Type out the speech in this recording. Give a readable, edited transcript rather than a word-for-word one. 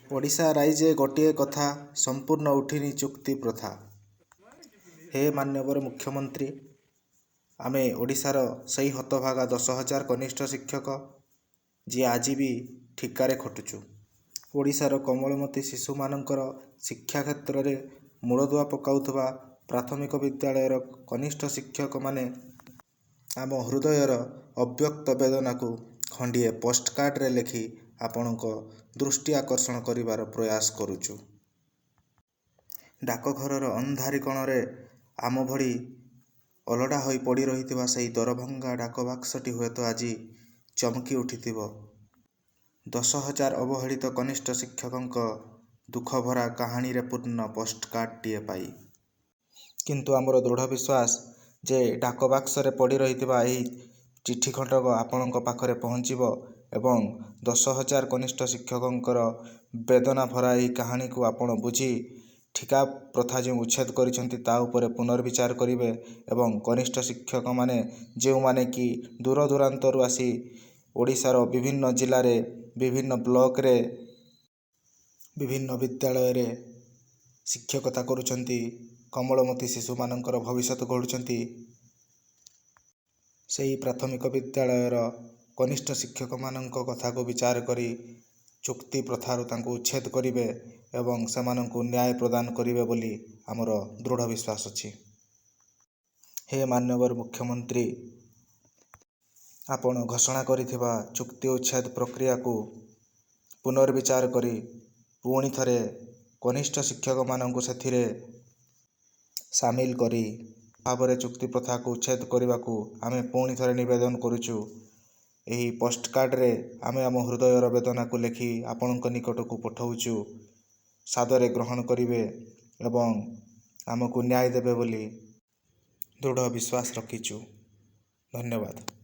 ଓଡ଼ିଶା ରାଇଜେ ଗୋଟିଏ କଥା, ସମ୍ପୂର୍ଣ୍ଣ ଉଠିନି ଚୁକ୍ତି ପ୍ରଥା। ହେ ମାନ୍ୟବର ମୁଖ୍ୟମନ୍ତ୍ରୀ, ଆମେ ଓଡ଼ିଶାର ସେହି ହତଭାଗା 10,000 କନିଷ୍ଠ ଶିକ୍ଷକ ଯିଏ ଆଜି ବି ଠିକାରେ ଖଟୁଛୁ। ଓଡ଼ିଶାର କୋମଳମତି ଶିଶୁମାନଙ୍କର ଶିକ୍ଷା କ୍ଷେତ୍ରରେ ମୂଳଦୁଆ ପକାଉଥିବା ପ୍ରାଥମିକ ବିଦ୍ୟାଳୟର କନିଷ୍ଠ ଶିକ୍ଷକମାନେ ଆମ ହୃଦୟର ଅବ୍ୟକ୍ତ ବେଦନାକୁ ଖଣ୍ଡିଏ ପୋଷ୍ଟକାର୍ଡ଼ରେ ଲେଖି ଆପଣଙ୍କ ଦୃଷ୍ଟି ଆକର୍ଷଣ କରିବାର ପ୍ରୟାସ କରୁଛୁ। ଡାକଘରର ଅନ୍ଧାରି କୋଣରେ ଆମ ଭଳି ଓଲଟା ହୋଇ ପଡ଼ି ରହିଥିବା ସେହି ଦରଭଙ୍ଗା ଡାକବାକ୍ସଟି ହୁଏତ ଆଜି ଚମକି ଉଠିଥିବ 10,000 ଅବହେଳିତ କନିଷ୍ଠ ଶିକ୍ଷକଙ୍କ ଦୁଃଖଭରା କାହାଣୀରେ ପୂର୍ଣ୍ଣ ପୋଷ୍ଟକାର୍ଡ଼ଟିଏ ପାଇ। କିନ୍ତୁ ଆମର ଦୃଢ଼ ବିଶ୍ୱାସ ଯେ ଡାକବାକ୍ସରେ ପଡ଼ି ରହିଥିବା ଏହି ଚିଠି ଖଣ୍ଡକ ଆପଣଙ୍କ ପାଖରେ ପହଞ୍ଚିବ ଏବଂ 10,000 କନିଷ୍ଠ ଶିକ୍ଷକଙ୍କର ବେଦନାଭରା ଏହି କାହାଣୀକୁ ଆପଣ ବୁଝି ଠିକା ପ୍ରଥା ଯେଉଁ ଉଚ୍ଛେଦ କରିଛନ୍ତି ତା ଉପରେ ପୁନର୍ବିଚାର କରିବେ ଏବଂ କନିଷ୍ଠ ଶିକ୍ଷକମାନେ ଯେଉଁମାନେ କି ଦୂରଦୂରାନ୍ତରୁ ଆସି ଓଡ଼ିଶାର ବିଭିନ୍ନ ଜିଲ୍ଲାରେ, ବିଭିନ୍ନ ବ୍ଲକରେ, ବିଭିନ୍ନ ବିଦ୍ୟାଳୟରେ ଶିକ୍ଷକତା କରୁଛନ୍ତି, କୋମଳମତି ଶିଶୁମାନଙ୍କର ଭବିଷ୍ୟତ ଗଢ଼ୁଛନ୍ତି, ସେହି ପ୍ରାଥମିକ ବିଦ୍ୟାଳୟର କନିଷ୍ଠ ଶିକ୍ଷକମାନଙ୍କ କଥାକୁ ବିଚାର କରି ଚୁକ୍ତି ପ୍ରଥାରୁ ତାଙ୍କୁ ଉଚ୍ଛେଦ କରିବେ ଏବଂ ସେମାନଙ୍କୁ ନ୍ୟାୟ ପ୍ରଦାନ କରିବେ ବୋଲି ଆମର ଦୃଢ଼ ବିଶ୍ୱାସ ଅଛି। ହେ ମାନ୍ୟବର ମୁଖ୍ୟମନ୍ତ୍ରୀ, ଆପଣ ଘୋଷଣା କରିଥିବା ଚୁକ୍ତି ଉଚ୍ଛେଦ ପ୍ରକ୍ରିୟାକୁ ପୁନର୍ବିଚାର କରି ପୁଣି ଥରେ କନିଷ୍ଠ ଶିକ୍ଷକମାନଙ୍କୁ ସେଥିରେ ସାମିଲ କରି ଭାବରେ ଚୁକ୍ତି ପ୍ରଥାକୁ ଉଚ୍ଛେଦ କରିବାକୁ ଆମେ ପୁଣି ଥରେ ନିବେଦନ କରୁଛୁ। ଏହି ପୋଷ୍ଟକାର୍ଡ଼ରେ ଆମେ ଆମ ହୃଦୟର ବେଦନାକୁ ଲେଖି ଆପଣଙ୍କ ନିକଟକୁ ପଠାଉଛୁ। ସାଦରେ ଗ୍ରହଣ କରିବେ ଏବଂ ଆମକୁ ନ୍ୟାୟ ଦେବେ ବୋଲି ଦୃଢ଼ ବିଶ୍ୱାସ ରଖିଛୁ। ଧନ୍ୟବାଦ।